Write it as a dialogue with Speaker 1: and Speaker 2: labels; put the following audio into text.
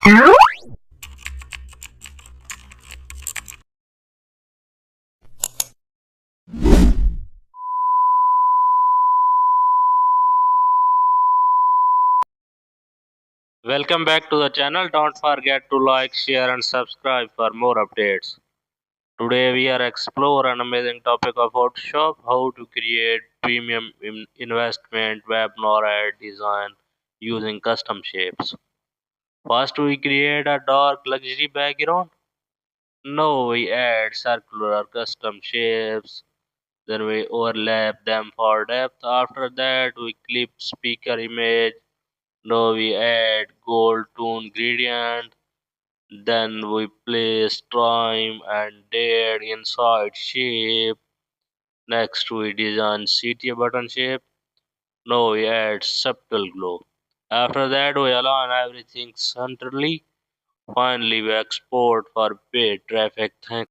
Speaker 1: Welcome back to the channel. Don't forget to like, share and subscribe for more updates. Today we are explore an amazing topic of Photoshop, how to create premium investment web ad design using custom shapes. First we create a dark luxury background. Now we add circular or custom shapes. Then we overlap them for depth. After that we clip speaker image. Now we add gold tone gradient. Then we place trim and date inside shape. Next we design CTA button shape. Now we add subtle glow. After that we align everything centrally. Finally we export for paid traffic. Thank